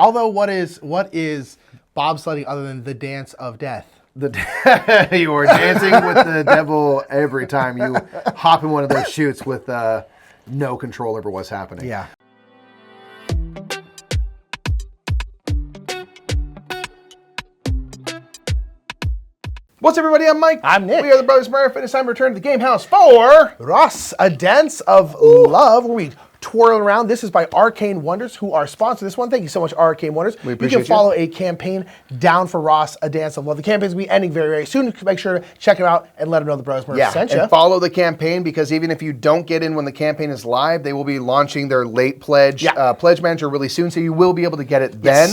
Although, what is bobsledding other than the dance of death? You are dancing with the devil every time you hop in one of those chutes with no control over what's happening. Yeah. What's up, everybody? I'm Mike. I'm Nick. We are the Brothers Murph, and it's time to return to the Game House for Raas, a dance of love where we twirl around. This is by Arcane Wonders, who are sponsoring this one. Thank you so much, Arcane Wonders. We appreciate you can follow a campaign down for Raas, a dance of love. The campaign's will be ending very, very soon. Make sure to check it out and let them know the Brothers Murph sent you. And follow the campaign, because even if you don't get in when the campaign is live, they will be launching their late pledge pledge manager really soon, so you will be able to get it then.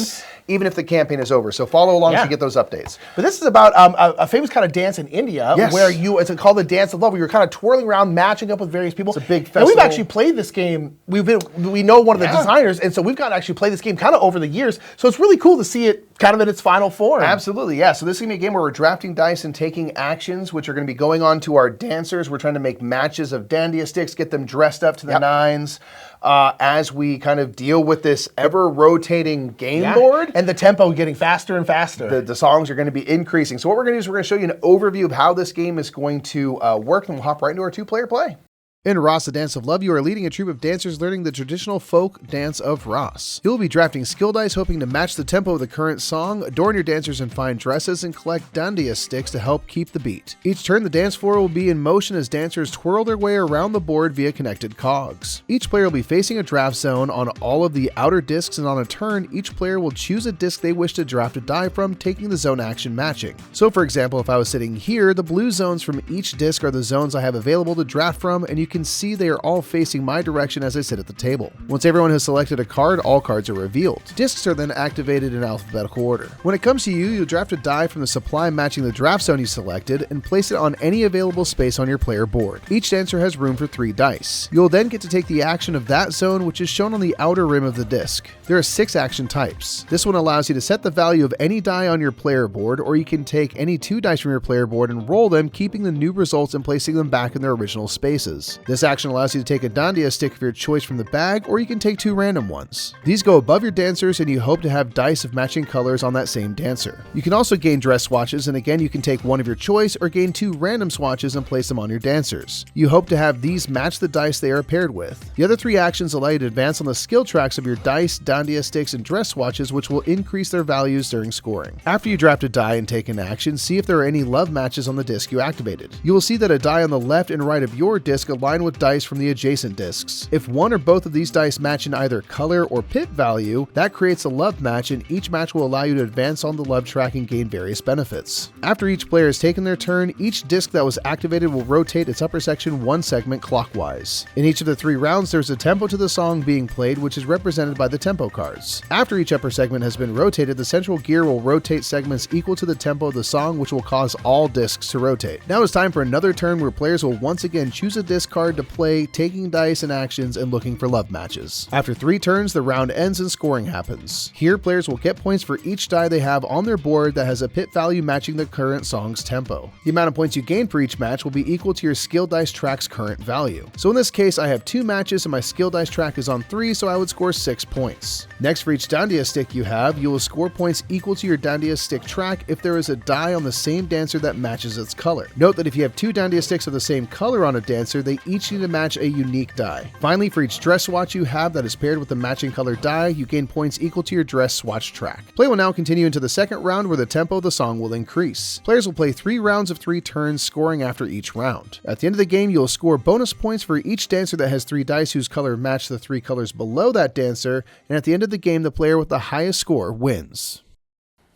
Even if the campaign is over. So follow along to get those updates. But this is about a famous kind of dance in India where it's called the Dance of Love, where you're kind of twirling around, matching up with various people. It's a big festival. And we've actually played this game. We know one of the designers, and so we've got to actually play this game kind of over the years. So it's really cool to see it kind of in its final form. Absolutely, yeah. So this is going to be a game where we're drafting dice and taking actions, which are going to be going on to our dancers. We're trying to make matches of dandia sticks, get them dressed up to the nines. As we kind of deal with this ever-rotating game board. And the tempo getting faster and faster. The songs are going to be increasing. So what we're going to do is we're going to show you an overview of how this game is going to work, and we'll hop right into our two-player play. In Raas, a Dance of Love, you are leading a troupe of dancers learning the traditional folk dance of Raas. You'll be drafting skill dice, hoping to match the tempo of the current song, adorn your dancers in fine dresses, and collect dandia sticks to help keep the beat. Each turn, the dance floor will be in motion as dancers twirl their way around the board via connected cogs. Each player will be facing a draft zone on all of the outer discs, and on a turn, each player will choose a disc they wish to draft a die from, taking the zone action matching. So for example, if I was sitting here, the blue zones from each disc are the zones I have available to draft from, and you can see they are all facing my direction as I sit at the table. Once everyone has selected a card, all cards are revealed. Discs are then activated in alphabetical order. When it comes to you, you'll draft a die from the supply matching the draft zone you selected and place it on any available space on your player board. Each dancer has room for 3 dice. You'll then get to take the action of that zone, which is shown on the outer rim of the disc. There are 6 action types. This one allows you to set the value of any die on your player board, or you can take any 2 dice from your player board and roll them, keeping the new results and placing them back in their original spaces. This action allows you to take a dandia stick of your choice from the bag, or you can take 2 random ones. These go above your dancers, and you hope to have dice of matching colors on that same dancer. You can also gain dress swatches, and again you can take one of your choice or gain 2 random swatches and place them on your dancers. You hope to have these match the dice they are paired with. The other 3 actions allow you to advance on the skill tracks of your dice, dandia sticks, and dress swatches, which will increase their values during scoring. After you draft a die and take an action, see if there are any love matches on the disc you activated. You will see that a die on the left and right of your disc align with dice from the adjacent discs. If one or both of these dice match in either color or pip value, that creates a love match, and each match will allow you to advance on the love track and gain various benefits. After each player has taken their turn, each disc that was activated will rotate its upper section 1 segment clockwise. In each of the 3 rounds, there's a tempo to the song being played, which is represented by the tempo cards. After each upper segment has been rotated, the central gear will rotate segments equal to the tempo of the song, which will cause all discs to rotate. Now it's time for another turn where players will once again choose a disc card to play, taking dice and actions and looking for love matches. After 3 turns, the round ends and scoring happens. Here, players will get points for each die they have on their board that has a pip value matching the current song's tempo. The amount of points you gain for each match will be equal to your skill dice track's current value. So in this case, I have 2 matches and my skill dice track is on 3, so I would score 6 points. Next, for each dandia stick you have, you will score points equal to your dandia stick track if there is a die on the same dancer that matches its color. Note that if you have 2 dandia sticks of the same color on a dancer, they each need to match a unique die. Finally, for each dress swatch you have that is paired with the matching color die, you gain points equal to your dress swatch track. Play will now continue into the second round, where the tempo of the song will increase. Players will play 3 rounds of 3 turns, scoring after each round. At the end of the game, you will score bonus points for each dancer that has 3 dice whose color match the 3 colors below that dancer, and at the end of the game, the player with the highest score wins.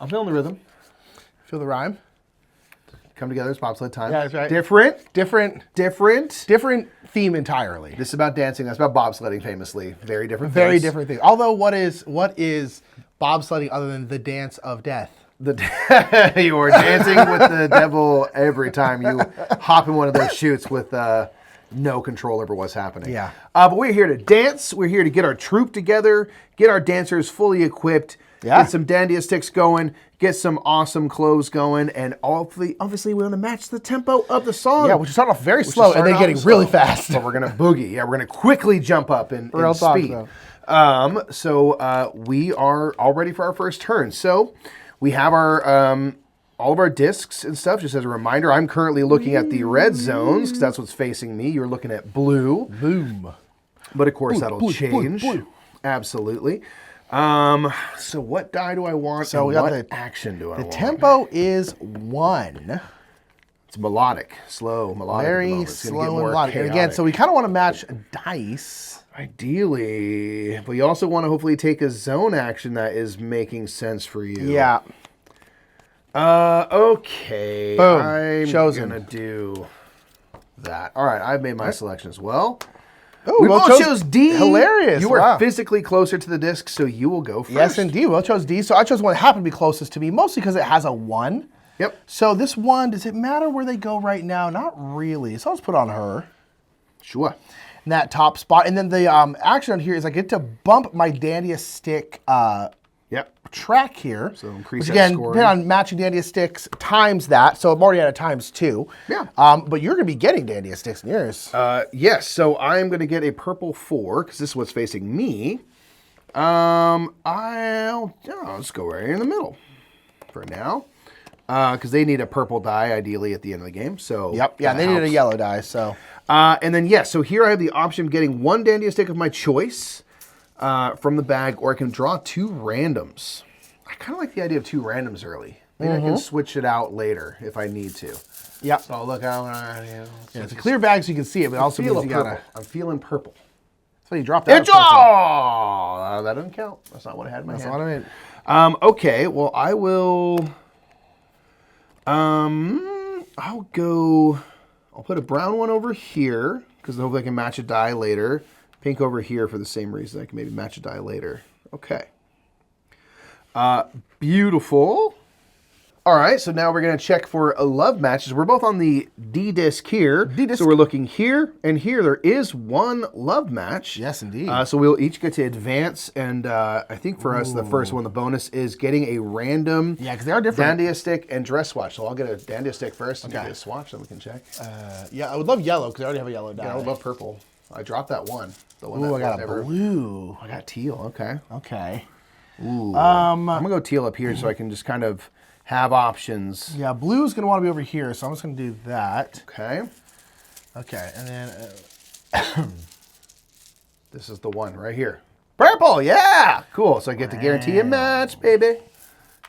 I'm feeling the rhythm. Feel the rhyme? Come together, it's bobsled time. Yeah, that's right. Different theme entirely. This is about dancing. That's about bobsledding, famously. Very different Very things. different things. Although, what is bobsledding other than the dance of death? You are dancing with the devil every time you hop in one of those chutes with no control over what's happening. Yeah. But we're here to dance. We're here to get our troop together, get our dancers fully equipped, get some dandia sticks going, get some awesome clothes going, and obviously we want to match the tempo of the song. Yeah, which is starting off very slow and then getting really fast. So we're going to boogie. Yeah, we're going to quickly jump up in speed. So we are all ready for our first turn. So we have our all of our discs and stuff. Just as a reminder, I'm currently looking at the red zones because that's what's facing me. You're looking at blue. Boom. But of course, that'll change. Absolutely. So what die do I want? So and what action do I want? The tempo is 1. It's melodic, slow, melodic. Very slow and melodic. And again, so we kind of want to match dice. Ideally, but you also want to hopefully take a zone action that is making sense for you. Yeah. Okay. Boom. I'm Chosen. gonna do that. All right, I've made my selection as well. Oh, we both chose D. Hilarious. You were physically closer to the disc, so you will go first. Yes, indeed. We both chose D. So I chose one that happened to be closest to me, mostly because it has a 1. Yep. So this one, does it matter where they go right now? Not really. So let's put on her. Sure. In that top spot. And then the action on here is I get to bump my dandia stick track here. So increase which that again, scoring. depending on matching dandia sticks times that. So I'm already at a times 2. Yeah. But you're going to be getting dandia sticks in yours. Yes, so I'm going to get a purple 4 because this is what's facing me. I'll just go right in the middle for now because they need a purple die ideally at the end of the game. So yep. Yeah, they needed a yellow die. So and then yes, so here I have the option of getting 1 dandia stick of my choice from the bag, or I can draw 2 randoms. I kind of like the idea of 2 randoms early. Maybe I can switch it out later if I need to. Yep. So look out. It's a clear bag so you can see it, but also means you gotta. I'm feeling purple. So you dropped that. That doesn't count. That's not what I had in my hand. That's what I mean. Okay, well I will. I'll put a brown one over here because hopefully I can match a die later. Pink over here for the same reason. I can maybe match a die later. Okay. Beautiful. All right, so now we're going to check for love matches. We're both on the D disc here. So we're looking here and here. There is 1 love match. Yes, indeed. So we'll each get to advance, and I think for us, the first one, the bonus, is getting a random because they are different. dandia stick and dress swatch. So I'll get a dandia stick first and get a swatch, then we can check. Yeah, I would love yellow because I already have a yellow die. Yeah, I would love purple. I dropped that one. The one Ooh, I got a blue. I got teal. Okay. Okay. Ooh. I'm gonna go teal up here so I can just kind of have options. Yeah, blue is gonna want to be over here, so I'm just gonna do that. Okay. Okay, and then this is the one right here. Purple. Yeah. Cool. So I get to guarantee a match, baby.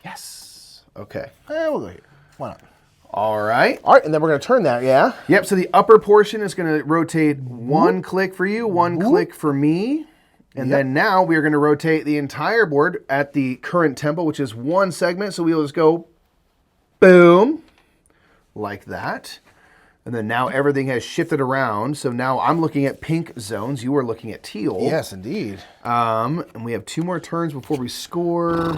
Yes. Okay. We'll go here. Why not? All right. All right, and then we're gonna turn that. Yeah. Yep. So the upper portion is gonna rotate 1 click for you, 1 click for me. And then now we are going to rotate the entire board at the current tempo, which is 1 segment. So we'll just go boom, like that. And then now everything has shifted around. So now I'm looking at pink zones. You are looking at teal. Yes, indeed. And we have 2 more turns before we score.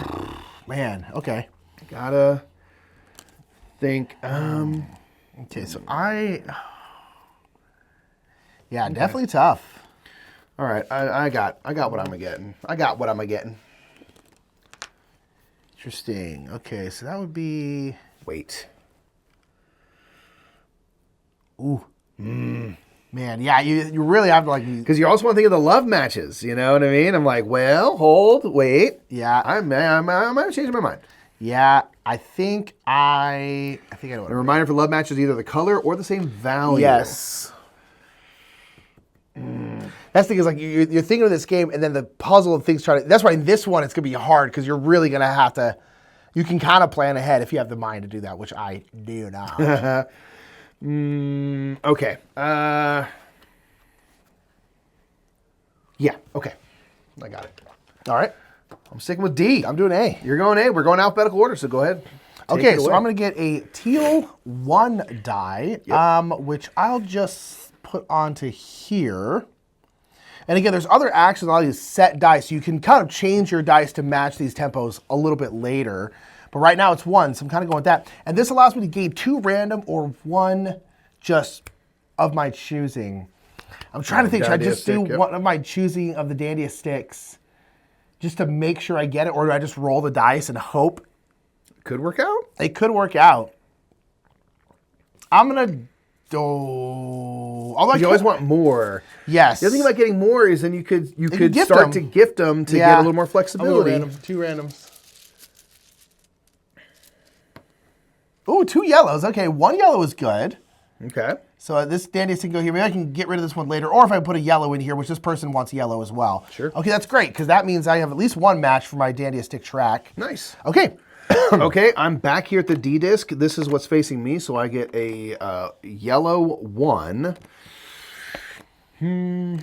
Man, okay. Gotta think. Okay, so yeah, definitely tough. All right, I got what I'm getting. I got what I'm getting. Interesting. Okay, so that would be. Wait. Ooh. Man, yeah, you really have to like. Because you also want to think of the love matches. You know what I mean? I'm like, well, hold, wait. Yeah. I might change my mind. Yeah, I think I know what. A reminder for love matches: either the color or the same value. Yes. That's the thing is like you're thinking of this game and then the puzzle and things try to. That's why in this one it's gonna be hard because you're really gonna have to. You can kind of plan ahead if you have the mind to do that, which I do not. Okay. Yeah. Okay. I got it. All right. I'm sticking with D. I'm doing A. You're going A. We're going alphabetical order, so go ahead. Okay, so I'm gonna get a teal 1 die, which I'll just put onto here. And again, there's other actions on these set dice. So you can kind of change your dice to match these tempos a little bit later. But right now it's 1, so I'm kind of going with that. And this allows me to gain 2 random or 1 just of my choosing. I'm trying to think. Should I Dandia just do stick, yep. one of my choosing of the Dandia sticks just to make sure I get it, or do I just roll the dice and hope? Could work out. It could work out. I'm going to do... You always want more. Yes. The other thing about getting more is then you could gift start them. to gift them to get a little more flexibility. Two randoms. Ooh, 2 yellows. Okay, 1 yellow is good. Okay. So this Dandia stick can go here. Maybe I can get rid of this one later. Or if I put a yellow in here, which this person wants yellow as well. Sure. Okay, that's great, because that means I have at least 1 match for my Dandia stick track. Nice. Okay. Okay, I'm back here at the D disc. This is what's facing me, so I get a yellow 1. Ooh.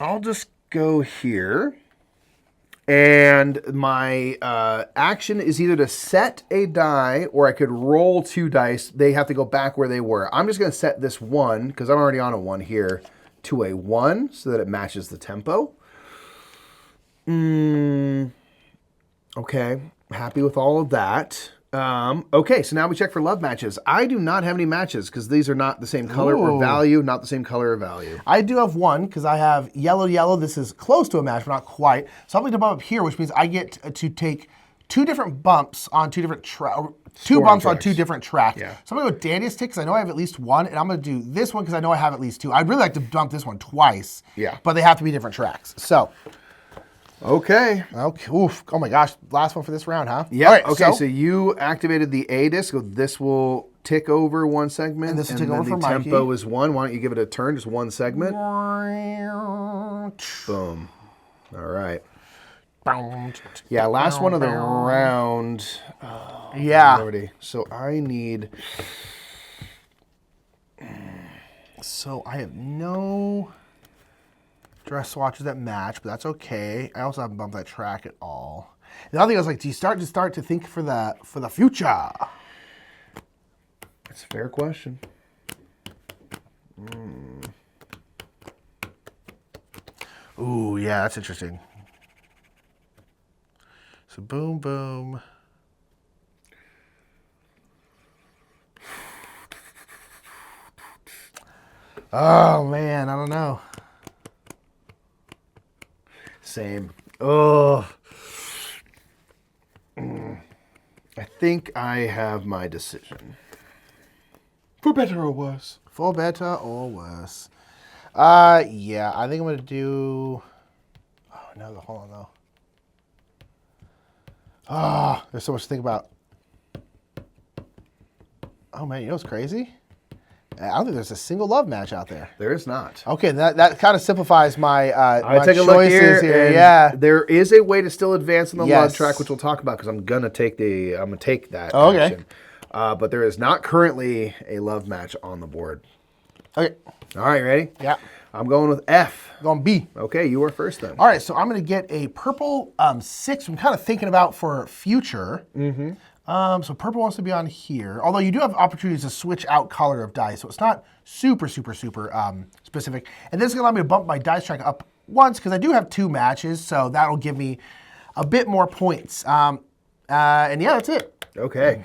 I'll just go here. And my action is either to set a die or I could roll 2 dice. They have to go back where they were. I'm just going to set this 1, because I'm already on a 1 here, to a 1 so that it matches the tempo. Okay, happy with all of that. Okay, so now we check for love matches. I do not have any matches because these are not the same color or value, not the same color or value. I do have 1 because I have yellow, yellow. This is close to a match, but not quite. So I'm going to bump up here, which means I get to take 2 different bumps on 2 different tracks. 2 bumps on 2 different tracks. Yeah. So I'm going to go Dandia stick because I know I have at least 1, and I'm going to do this one because I know I have at least 2. I'd really like to bump this one twice. Yeah. But they have to be different tracks. So. Okay. Oof. Oh my gosh. Last one for this round, huh? Yeah. All right, okay, so you activated the A disc. So this will tick over 1 segment. And this will tick over for the Mikey. tempo is 1. Why don't you give it a turn, just 1 segment? Boom. All right. Yeah, last one of the round. Yeah. Lordy. So I need... So I have no dress swatches that match, but that's okay. I also haven't bumped that track at all. The other thing I was like, do you start to think for the future? That's a fair question. Ooh, yeah, that's interesting. So boom, boom. Oh man, I don't know. Same. Oh. I think I have my decision. For better or worse. For better or worse. Yeah, I think I'm gonna do. Oh no, hold on though. Ah, there's so much to think about. Oh man, you know what's crazy? I don't think there's a single love match out there. There is not. Okay, that kind of simplifies my I take a look here. Yeah, there is a way to still advance in the love Yes. track, which we'll talk about because I'm gonna take that Oh, okay. action. But there is not currently a love match on the board. okay, All right, ready? yeah. I'm going with F. Going B. Okay, you are first then. All right, so I'm going to get a purple 6. I'm kind of thinking about for future. So purple wants to be on here. Although you do have opportunities to switch out color of dice, so it's not super specific. And this is going to allow me to bump my dice track up once because I do have 2 matches, so that'll give me a bit more points. And yeah, that's it. Okay.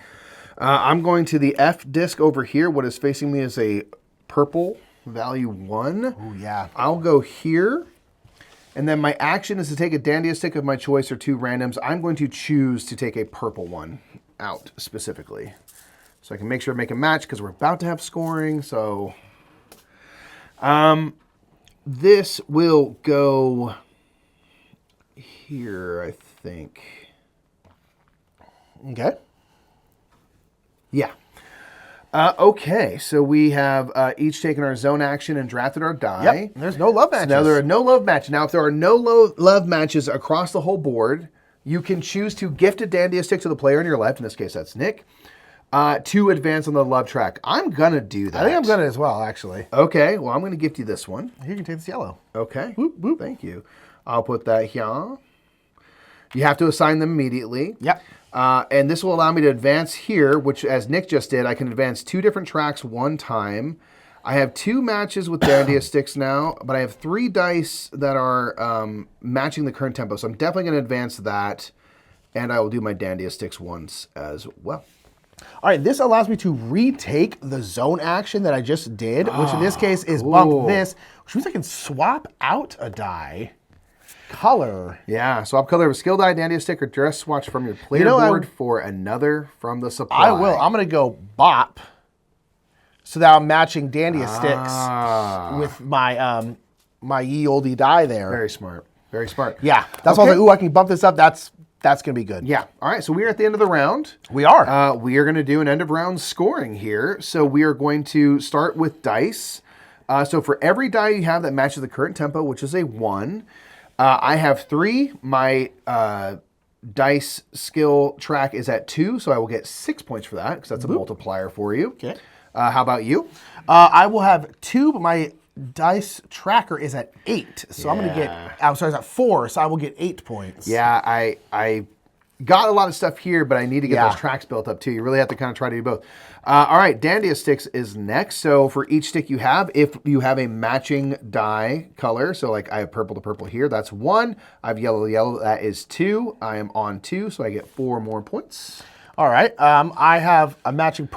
I'm going to the F disc over here. What is facing me is a purple value 1. Oh yeah. I'll go here. And then my action is to take a Dandia stick of my choice or 2 randoms. I'm going to choose to take a purple one out specifically. So I can make sure I make a match because we're about to have scoring. So this will go here, I think. Okay. Yeah. Okay, so we have each taken our zone action and drafted our die. Yep. There's no love matches. Now there are no love matches. Now if there are no love matches across the whole board, you can choose to gift a Dandia stick to the player on your left, in this case that's Nick, to advance on the love track. I'm going to do that. I think I'm going to as well, actually. Okay, well I'm going to gift you this one. Here, you can take this yellow. Okay, Whoop, whoop. Thank you. I'll put that here. You have to assign them immediately. Yep. And this will allow me to advance here, which as Nick just did, I can advance 2 different tracks one time. I have 2 matches with Dandia sticks now, but I have 3 dice that are matching the current tempo. So I'm definitely going to advance that, and I will do my Dandia sticks once as well. All right, this allows me to retake the zone action that I just did, which in this case is bump this, which means I can swap out a die. Color. Yeah, swap color of a skill die, dandy stick, or dress swatch from your player board for another from the supply. I will. I'm going to go bop so that I'm matching dandy sticks with my my ye olde die there. Very smart. Very smart. Yeah, that's why I was like, ooh, I can bump this up. That's going to be good. Yeah. All right, so we are at the end of the round. We are. We are going to do an end of round scoring here. So we are going to start with dice. So for every die you have that matches the current tempo, which is a 1, I have 3. My dice skill track is at 2, so I will get 6 points for that because that's a multiplier for you. Okay. How about you? I will have 2, but my dice tracker is at 8, so I'm going to get. I'm sorry, it's at 4, so I will get 8 points. Yeah, I got a lot of stuff here, but I need to get those tracks built up too. You really have to kind of try to do both. All right, Dandia sticks is next. So for each stick you have, if you have a matching die color, so like I have purple to purple here, that's 1. I have yellow to yellow, that is 2. I am on 2, so I get 4 more points. All right, I have a matching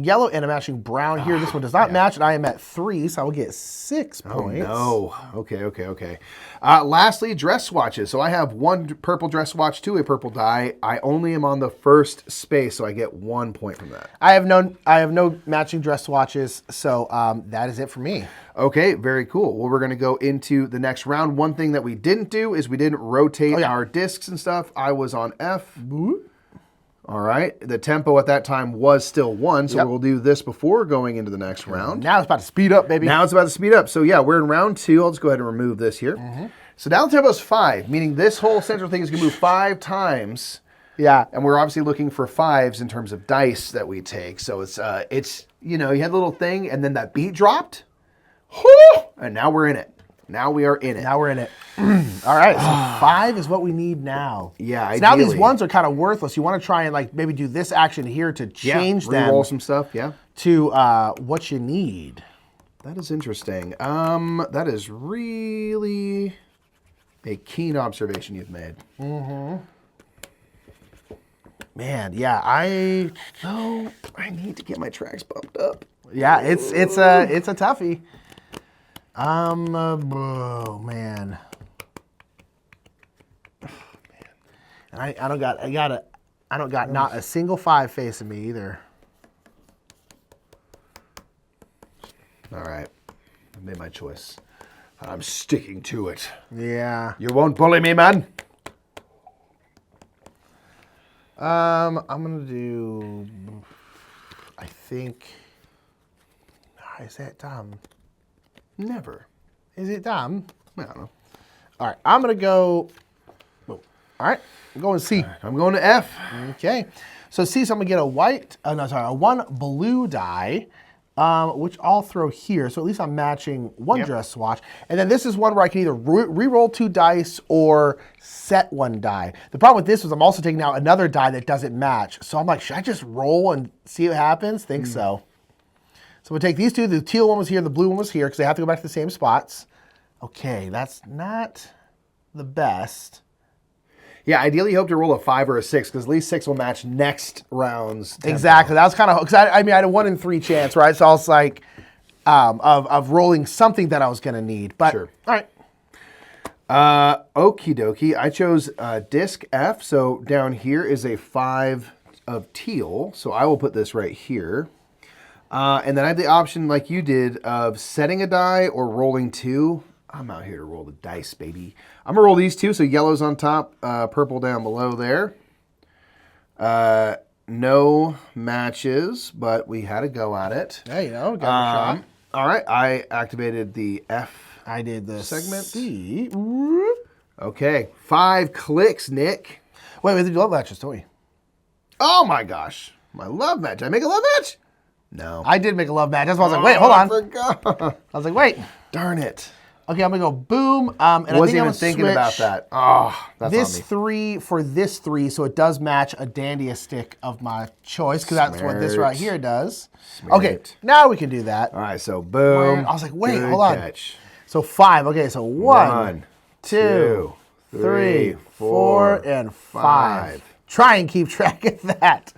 yellow and a matching brown here. This one does not match, and I am at 3, so I will get 6 points. Oh, no. Okay. Lastly, dress swatches. So I have 1 purple dress swatch, 2 a purple die. I only am on the first space, so I get 1 point from that. I have no matching dress swatches, so that is it for me. Okay, very cool. Well, we're going to go into the next round. One thing that we didn't do is we didn't rotate our discs and stuff. I was on F. All right. The tempo at that time was still 1, so we'll do this before going into the next round. Now it's about to speed up, baby. Now it's about to speed up. So yeah, we're in round 2. I'll just go ahead and remove this here. So now the tempo is 5, meaning this whole central thing is going to move 5 times. Yeah. And we're obviously looking for 5s in terms of dice that we take. So it's you know, you had a little thing, and then that beat dropped. And now we're in it. Now we are in it. Now we're in it. All right, so 5 is what we need now. Yeah, so now these ones are kind of worthless. You want to try and like maybe do this action here to change them. Re-roll some stuff, to what you need. That is interesting. That is really a keen observation you've made. Man, yeah, I need to get my tracks bumped up. Yeah, it's a toughie. Oh man. And I don't got not a single 5 facing me either. All right, I made my choice. I'm sticking to it. Yeah. You won't bully me, man. I'm gonna do. I think. Is that dumb? Never. Is it dumb? I don't know. All right, I'm gonna go. All right, I'm going C. I'm going to F. Okay, so C, so I'm gonna get a a 1 blue die, which I'll throw here. So at least I'm matching 1 dress swatch. And then this is one where I can either re-roll 2 dice or set 1 die. The problem with this is I'm also taking out another die that doesn't match. So I'm like, should I just roll and see what happens? Think so. So we'll take these 2. The teal one was here, the blue one was here, because they have to go back to the same spots. Okay, that's not the best. Yeah, ideally you hope to roll a 5 or a 6, because at least 6 will match next round's tempo. Exactly. That was kind of, because I had a 1 in 3 chance, right? So I was like, of rolling something that I was going to need. But, sure. All right. Okie dokie. I chose disc F, so down here is a 5 of teal, so I will put this right here. And then I have the option, like you did, of setting a die or rolling 2. I'm out here to roll the dice, baby. I'm going to roll these 2, so yellow's on top, purple down below there. No matches, but we had a go at it. There you go, got a shot. All right, I activated the F. I did the segment. C. Okay, 5 clicks, Nick. Wait, we did love matches, don't we? Oh my gosh, my love match. Did I make a love match? No. I did make a love match. That's why I was like, wait, hold on. I forgot. I was like, wait. Darn it. Okay, I'm going to go boom. And I wasn't think even thinking about that. Oh, that's this on me. 3 for this 3, so it does match a Dandia stick of my choice, because that's what this right here does. Smart. Okay, now we can do that. All right, so boom. I was like, wait, Good hold on. catch. So 5. Okay, so 1, 2, 3, 4, and 5. Try and keep track of that.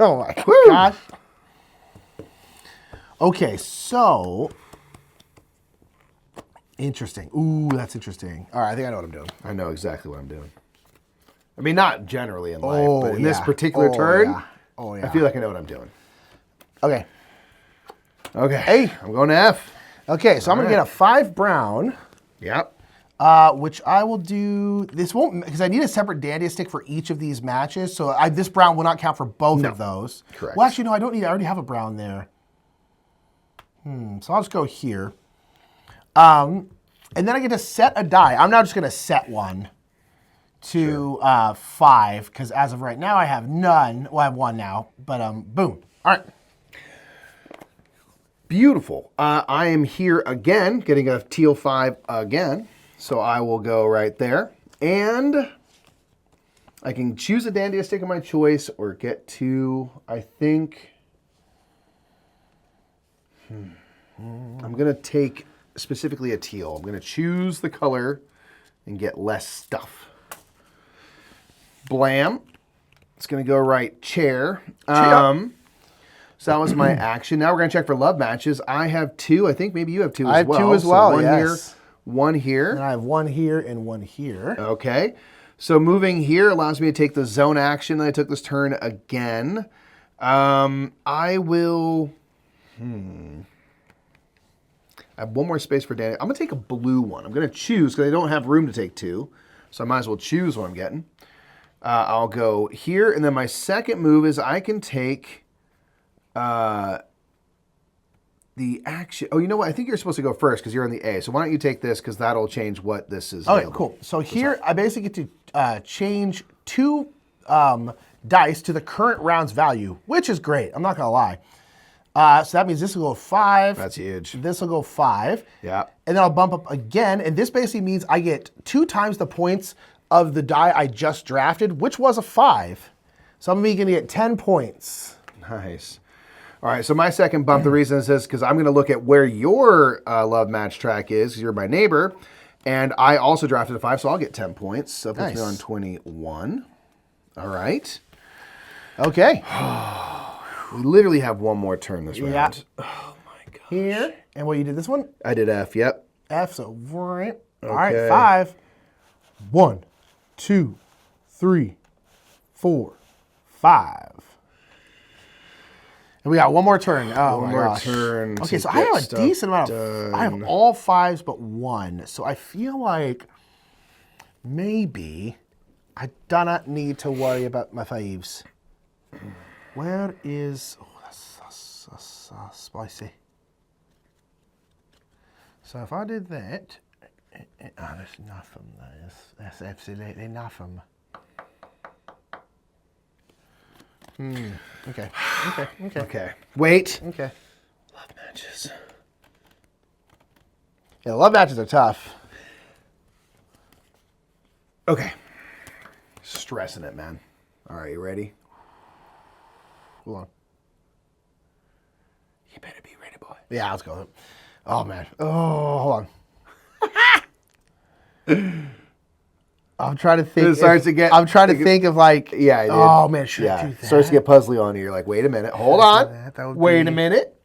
Oh my gosh. Okay, so interesting. Ooh, that's interesting. All right, I think I know what I'm doing. I know exactly what I'm doing. I mean, not generally in life, Oh, but in this yeah. particular Oh, turn, yeah. Oh, yeah. I feel like I know what I'm doing. Okay. Okay. A. I'm going to F. Okay, so I'm going to get a 5 brown, Yep. which I will do. This won't, because I need a separate dandy stick for each of these matches. So this brown will not count for both of those. Correct. Well, actually, no, I don't need. I already have a brown there. So I'll just go here. And then I get to set a die. I'm now just going to set one to 5, because as of right now, I have none. Well, I have one now, but boom. All right. Beautiful. I am here again, getting a teal 5 again. So I will go right there. And I can choose a dandy stick of my choice or get to, I think, I'm going to take specifically a teal. I'm going to choose the color and get less stuff. Blam. It's going to go right chair. So that was my action. Now we're going to check for love matches. I have 2. I think maybe you have 2 as well. I have 2 as well, so one yes. here, one here. And I have 1 here and 1 here. Okay. So moving here allows me to take the zone action. I took this turn again. I will... I have 1 more space for Danny. I'm going to take a blue one. I'm going to choose because I don't have room to take 2. So I might as well choose what I'm getting. I'll go here. And then my second move is I can take the action. Oh, you know what? I think you're supposed to go first because you're on the A. So why don't you take this because that'll change what this is. Okay, cool. So here I basically get to change 2 dice to the current round's value, which is great. I'm not going to lie. So that means this will go 5. That's huge. This will go 5. Yeah. And then I'll bump up again. And this basically means I get 2 times the points of the die I just drafted, which was a 5. So I'm going to get 10 points. Nice. All right, so my second bump, the reason is this, because I'm going to look at where your love match track is, because you're my neighbor, and I also drafted a 5, so I'll get 10 points. So that puts me on 21. All right. Okay. We literally have 1 more turn this round. Oh, my God. Here. And what, you did this one? I did F, yep. F, so right. Okay. All right, 5. 1, 2, 3, 4, 5. And we got 1 more turn. Oh, One my more gosh. turn. Okay, so to I have get a stuff decent amount of... done. I have all 5s but 1. So I feel like maybe I do not need to worry about my 5s. Where is... Oh, that's spicy. So if I did that... Oh, there's nothing there. That's absolutely nothing. Okay. Okay. Wait. Okay. Love matches. Yeah, love matches are tough. Okay. Stressing it, man. All right, you ready? Hold on. You better be ready, boy. Yeah, let's go. Oh, man. Oh, hold on. I'm trying to think. It starts to get... I'm trying to think of like... Yeah, I did. Oh, man, should I do that? It starts to get puzzly on you. You're like, wait a minute. Hold on. That would Wait be- a minute.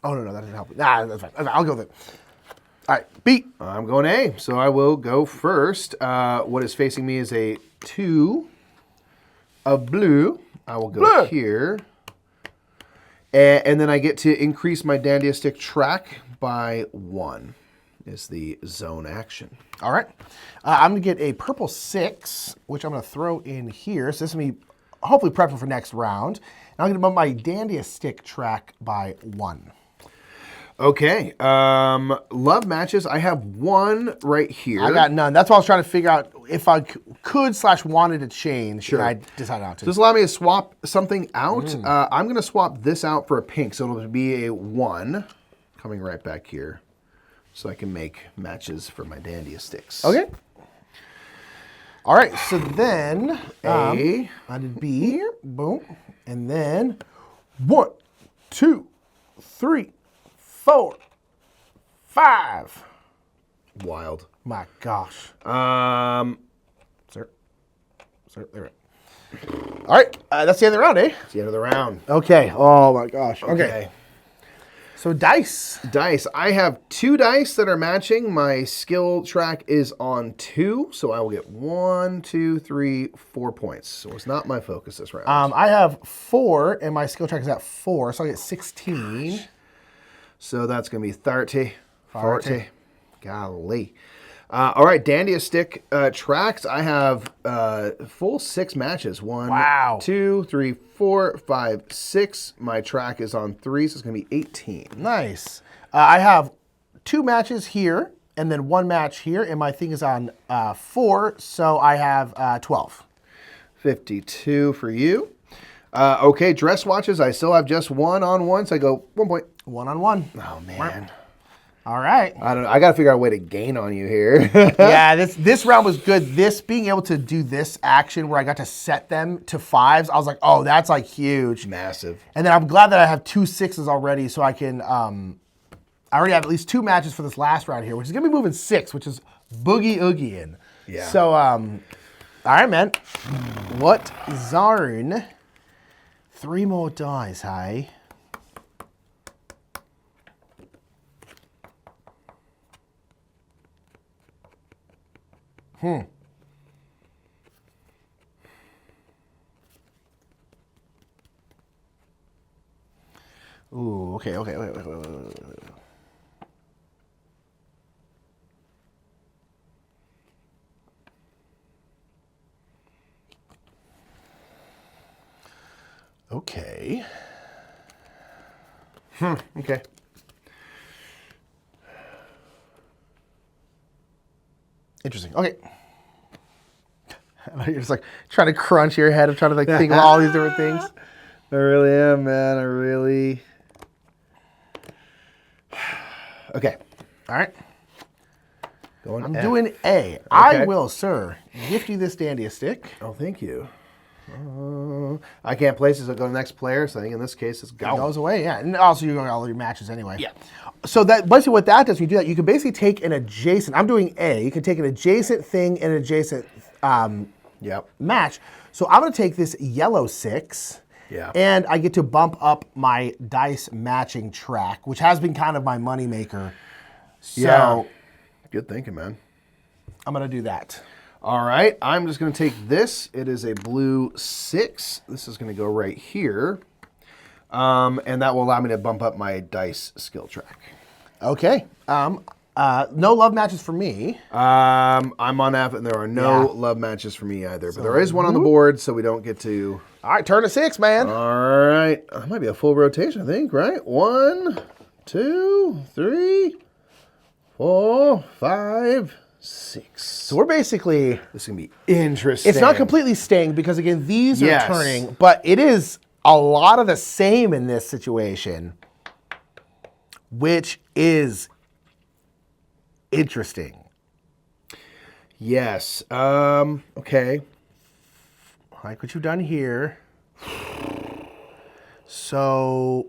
Oh, no, that doesn't help. Nah, that's fine. I'll go with it. All right, B. I'm going A, so I will go first. What is facing me is a 2 of blue. I will go here. And then I get to increase my dandy stick track by 1 is the zone action. All right. I'm going to get a purple 6, which I'm going to throw in here. So this will be hopefully prepping for next round. And I'm going to bump my dandy stick track by 1. Okay. Love matches. I have 1 right here. I got none. That's why I was trying to figure out if I could/wanted to change. Sure. And I decided not to. Does this allow me to swap something out? I'm going to swap this out for a pink. So it'll be a 1 coming right back here. So I can make matches for my dandy sticks. Okay. All right. So then A. I did B here. Boom. And then 1, 2, 3, 4, 5. Wild. My gosh. Sir. So, there we go. All right, that's the end of the round, eh? It's the end of the round. Okay. Oh my gosh. Okay. So dice. Dice. I have 2 dice that are matching. My skill track is on 2, so I will get 1, 2, 3, 4 points. So it's not my focus this round. I have 4, and my skill track is at 4, so I get 16. So that's going to be 30, 40. 40. Golly. All right, Dandia Stick tracks. I have full 6 matches. 1, 2, 3, 4, 5, 6. My track is on 3, so it's going to be 18. Nice. I have 2 matches here, and then 1 match here, and my thing is on 4, so I have 12. 52 for you. Okay, dress watches. I still have just 1 on 1, so I go 1 point. 1 on 1. Oh, man. All right. I don't know. I got to figure out a way to gain on you here. Yeah, this round was good. This being able to do this action where I got to set them to 5s, I was like, oh, that's like huge. Massive. And then I'm glad that I have 2 6s already, so I can. I already have at least 2 matches for this last round here, which is gonna be moving 6, which is boogie oogie-ing. Yeah. So, all right, man. What zone? 3 more dice, hey. Ooh, okay. Wait. Okay. Okay. Interesting. Okay. I know you're just like trying to crunch your head of trying to like think of all these different things. I really am, man. I really. Okay. All right. Going I'm F. doing A. I will, sir, gift you this Dandia Stick. Oh, thank you. I can't place it, so go to the next player. So I think in this case, it's It go. goes away, yeah. And also you're going all your matches anyway. Yeah. So that basically what that does, when you do that, you can basically take an adjacent, I'm doing A, you can take an adjacent thing and an adjacent Yep. match. So I'm going to take this yellow 6. Yeah. And I get to bump up my dice matching track, which has been kind of my moneymaker. So Yeah. Good thinking, man. I'm going to do that. All right. I'm just going to take this. It is a blue 6. This is going to go right here. And that will allow me to bump up my dice skill track. Okay. No love matches for me. I'm on F, and there are no love matches for me either. But there is one on the board, so we don't get to... All right, turn to 6, man. All right. That might be a full rotation, I think, right? 1, 2, 3, 4, 5, 6. So we're basically... This is going to be interesting. It's not completely staying because, again, these Yes. are turning, but it is a lot of the same in this situation, which is interesting. Yes. Okay. Like what you've done here. So,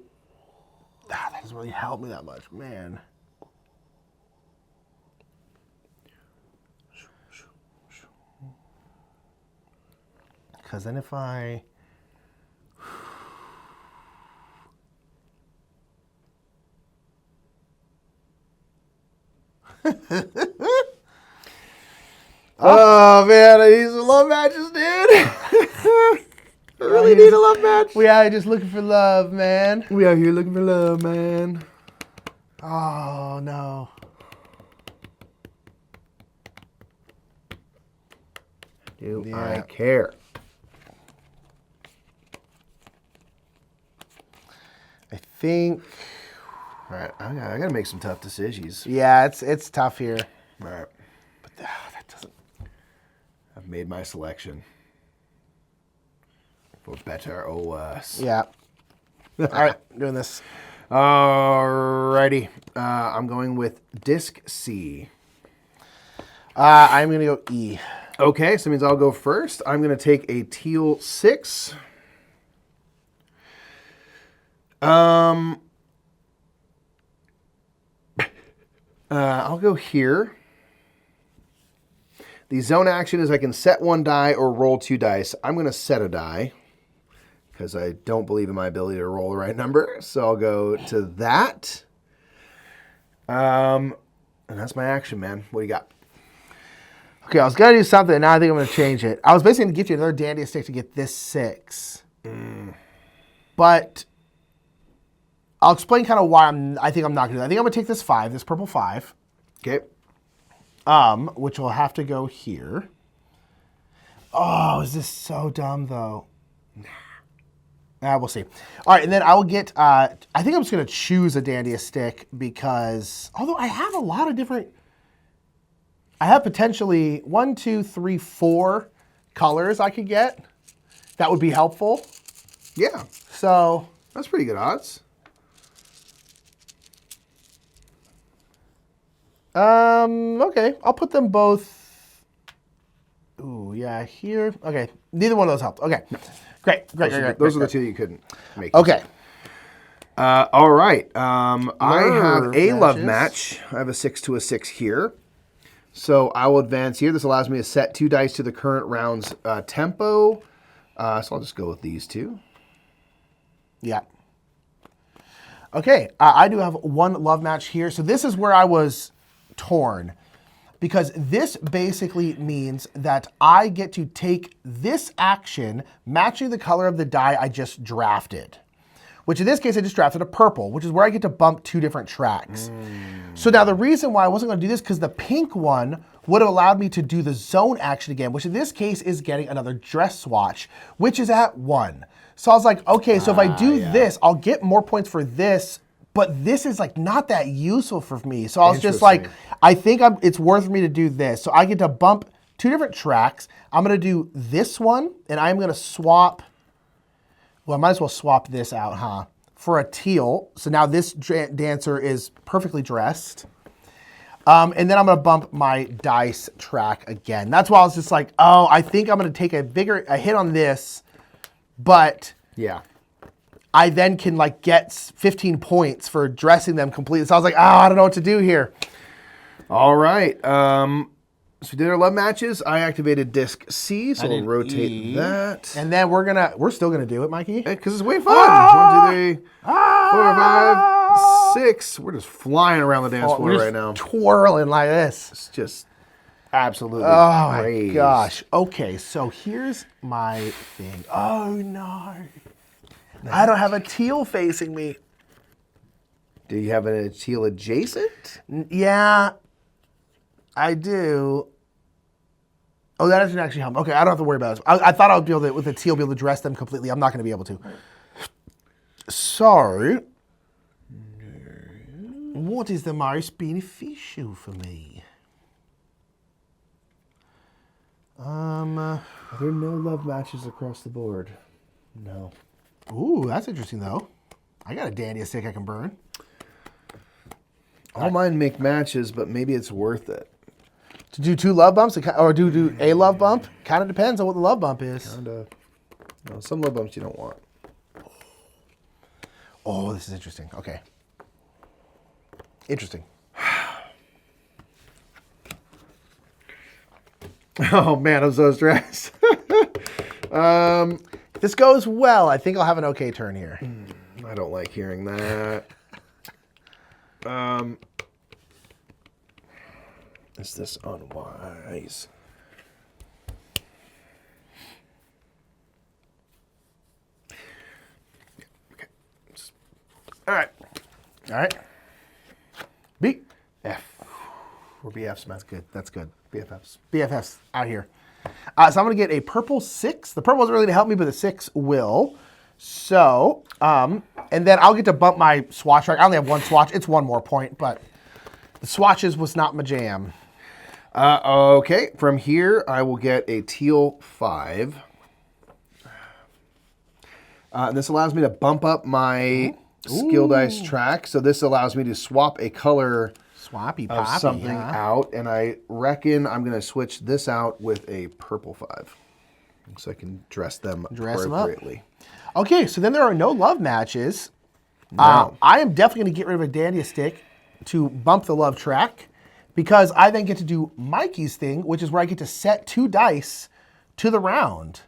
that doesn't really help me that much, man. Because then if I... Oh, man. I need some love matches, dude. I really need a love match. We out here just looking for love, man. We out here looking for love, man. Oh, no. Do Yeah. I care? I think... All right. I got to make some tough decisions. Yeah, it's tough here. All right. But that doesn't... I've made my selection. For better or worse. Yeah. All right, doing this. Alrighty. I'm going with disc C. I'm going to go E. Okay, so that means I'll go first. I'm going to take a teal 6. I'll go here. The zone action is I can set 1 die or roll 2 dice. I'm going to set a die because I don't believe in my ability to roll the right number. So I'll go to that. And that's my action, man. What do you got? Okay, I was going to do something, and now I think I'm going to change it. I was basically going to get you another dandy stick to get this 6. But I'll explain kind of why I think I'm not going to do that. I think I'm going to take this 5, this purple 5. Okay. Which will have to go here. Oh, is this so dumb, though? We'll see. All right, and then I will get, I think I'm just going to choose a dandy stick because, although I have a lot of different, I have potentially 1, 2, 3, 4 colors I could get. That would be helpful. Yeah. So. That's pretty good odds. Okay, I'll put them both. Ooh, yeah, here. Okay, neither one of those helped. Okay, great. Those are the two you couldn't make. Okay. All right. I have a love matches. match. I have a 6 to a 6 here. So I will advance here. This allows me to set 2 dice to the current round's tempo. So I'll just go with these 2. Yeah. Okay, I do have 1 love match here. So this is where I was torn because this basically means that I get to take this action matching the color of the die I just drafted, which in this case I just drafted a purple, which is where I get to bump 2 different tracks. So now the reason why I wasn't going to do this because the pink one would have allowed me to do the zone action again, which in this case is getting another dress swatch, which is at 1. So I was like, okay, so if I do this, I'll get more points for this, but this is like not that useful for me. So I was just like, I think it's worth for me to do this. So I get to bump 2 different tracks. I'm going to do this one, and I'm going to swap. Well, I might as well swap this out, huh? For a teal. So now this dancer is perfectly dressed. And then I'm going to bump my dice track again. That's why I was just like, oh, I think I'm going to take a hit on this, but Yeah. I then can like get 15 points for dressing them completely. So I was like, I don't know what to do here. All right. So we did our love matches. I activated disc C, so we'll rotate that. And then we're still gonna do it, Mikey. Because it's way fun. 1, 2, 3, 4, 5, 6. We're just flying around the dance floor right now. Twirling like this. It's just absolutely my gosh. Okay, so here's my thing. Oh no. I don't have a teal facing me. Do you have a teal adjacent? Yeah, I do. Oh, that doesn't actually help. Okay, I don't have to worry about this. I thought I would be able to, with the teal, be able to dress them completely. I'm not going to be able to. Sorry. What is the most beneficial for me? Are there no love matches across the board? No. Ooh, that's interesting, though. I got a dandy stick I can burn. All mine make matches, but maybe it's worth it. To do 2 love bumps, or do a love bump? Kind of depends on what the love bump is. Kinda. No, some love bumps you don't want. Oh, this is interesting. Okay. Interesting. Oh, man, I'm so stressed. If this goes well, I think I'll have an okay turn here. I don't like hearing that. Is this unwise? Okay. All right. All right. B. F. We're BFs, man. That's good. That's good. BFFs. BFFs out here. So I'm going to get a purple 6. The purple isn't really to help me, but the 6 will. So, and then I'll get to bump my swatch track. I only have 1 swatch. It's 1 more point, but the swatches was not my jam. Okay, from here I will get a teal 5. This allows me to bump up my skill dice track. So this allows me to swap a color Swappy of poppy, something huh? out, and I reckon I'm going to switch this out with a purple 5, so I can dress them appropriately. Okay, so then there are no love matches. No. I am definitely going to get rid of a dandy stick to bump the love track because I then get to do Mikey's thing, which is where I get to set 2 dice to the round,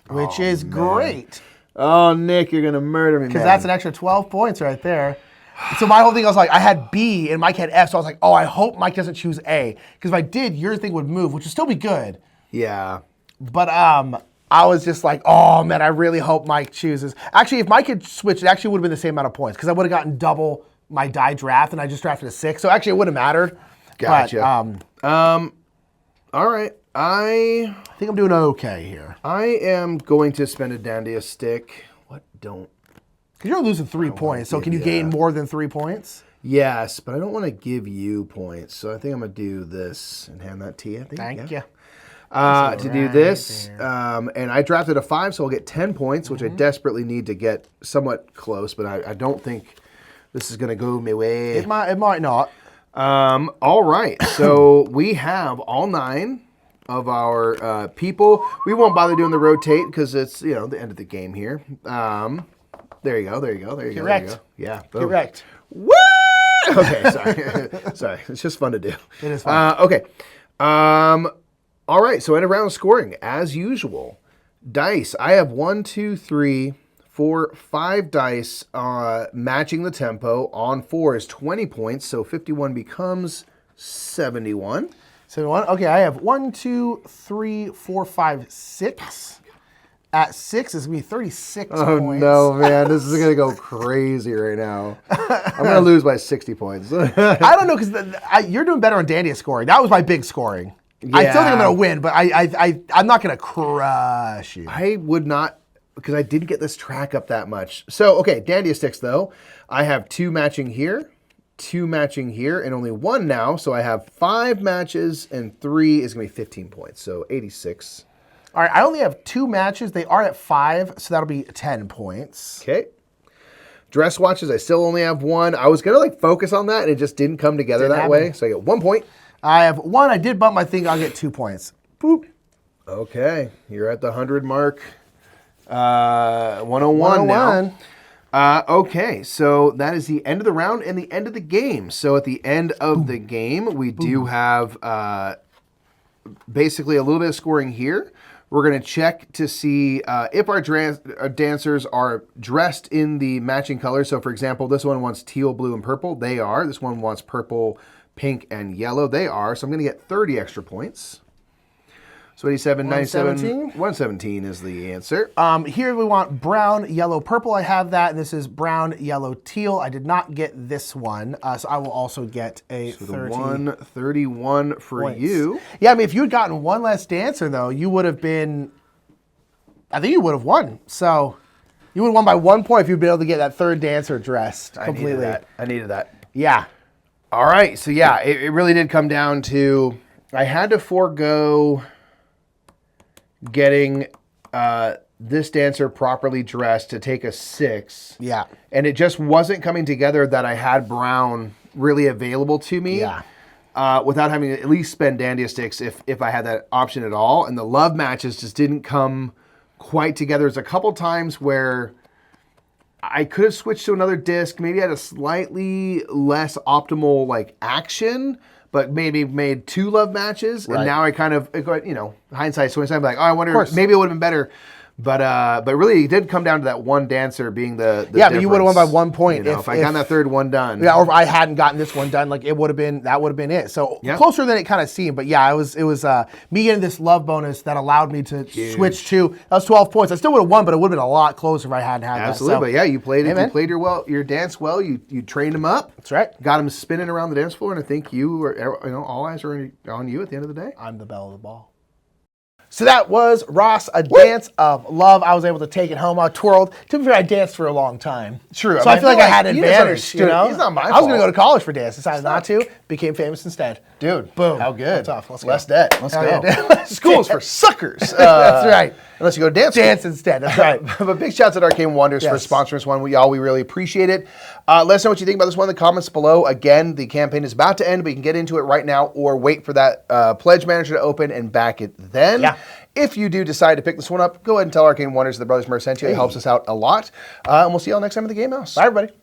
which is great. Oh, Nick, you're going to murder me, Because that's an extra 12 points right there. So my whole thing, I was like, I had B and Mike had F, so I was like, oh, I hope Mike doesn't choose A. Because if I did, your thing would move, which would still be good. Yeah. But I was just like, oh, man, I really hope Mike chooses. Actually, if Mike had switched, it actually would have been the same amount of points because I would have gotten double my die draft, and I just drafted a 6. So actually, it would have mattered. Gotcha. But, all right. I think I'm doing okay here. I am going to spend a dandy stick. What don't? Because you're losing 3 points, so can you gain more than 3 points? Yes, but I don't want to give you points, so I think I'm going to do this and hand that to you. Thank you. To do this, and I drafted a 5, so I'll get 10 points, which I desperately need to get somewhat close, but I don't think this is going to go my way. It might not. All right, so we have all 9 of our people. We won't bother doing the rotate because it's, the end of the game here. There you go. Correct. Yeah. Boom. Correct. Woo! Okay, sorry. Sorry. It's just fun to do. It is fun. Okay. All right, so end of round scoring, as usual. Dice. I have 1, 2, 3, 4, 5 dice matching the tempo. On 4 is 20 points, so 51 becomes 71. 71. Okay, I have 1, 2, 3, 4, 5, 6. At 6 is going to be 36 points. Oh, no, man. This is going to go crazy right now. I'm going to lose by 60 points. I don't know, because you're doing better on Dandy scoring. That was my big scoring. Yeah. I still think I'm going to win, but I'm not going to crush you. I would not, because I didn't get this track up that much. So, okay, Dandy sticks, though. I have 2 matching here, 2 matching here, and only 1 now. So I have 5 matches, and 3 is going to be 15 points. So 86. All right, I only have 2 matches. They are at 5, so that'll be 10 points. Okay. Dress watches, I still only have 1. I was going to focus on that, and it just didn't come together that way. So I get 1 point. I have 1. I did bump my thing. I'll get 2 points. Boop. Okay, you're at the 100 mark. 101 now. Okay, so that is the end of the round and the end of the game. So at the end of the game, we do have basically a little bit of scoring here. We're going to check to see if our dancers are dressed in the matching colors. So, for example, this one wants teal, blue, and purple. They are. This one wants purple, pink, and yellow. They are. So I'm going to get 30 extra points. So 87, 97, 117 is the answer. Here we want brown, yellow, purple. I have that, and this is brown, yellow, teal. I did not get this one, so I will also get a 31 for points. you. Yeah, I mean, if you had gotten 1 less dancer, though, you would have been, I think you would have won. So you would have won by 1 point if you'd been able to get that 3rd dancer dressed completely. I needed that. Yeah. All right, so yeah, it really did come down to, I had to forego getting this dancer properly dressed to take a 6. Yeah. And it just wasn't coming together that I had brown really available to me. Yeah. Without having to at least spend dandy sticks if I had that option at all. And the love matches just didn't come quite together. There's a couple times where I could have switched to another disc, maybe had a slightly less optimal action, but maybe made 2 love matches, and now I kind of, hindsight 20, I'm like, oh, I wonder, maybe it would have been better. But really, it did come down to that one dancer being the yeah, but you would have won by 1 point if I got that 3rd one done. Yeah, or if I hadn't gotten this one done, that would have been it. So closer than it kind of seemed. But yeah, it was me getting this love bonus that allowed me to switch to. That was 12 points. I still would have won, but it would have been a lot closer if I hadn't had that. Absolutely, but yeah, you played it. You played your dance well. You trained him up. That's right. Got him spinning around the dance floor, and I think you were, all eyes are on you at the end of the day. I'm the belle of the ball. So that was Raas, A Dance of Love. I was able to take it home. I twirled. To be fair, I danced for a long time. True. So I feel like I had an advantage. It's not my fault. I was going to go to college for dance. Decided not to. Became famous instead. Dude, boom. How good. That's off. Let's go. Less debt. Let's go. Yeah. School's for suckers. That's right. Unless you go dance. Dance instead. That's right. But big shouts at Arcane Wonders for sponsoring us one. We really appreciate it. Let us know what you think about this one in the comments below. Again, the campaign is about to end, but you can get into it right now or wait for that pledge manager to open and back it then. Yeah. If you do decide to pick this one up, go ahead and tell Arcane Wonders that the Brothers Murph sent you. It helps us out a lot. And we'll see you all next time at the Game House. Bye, everybody.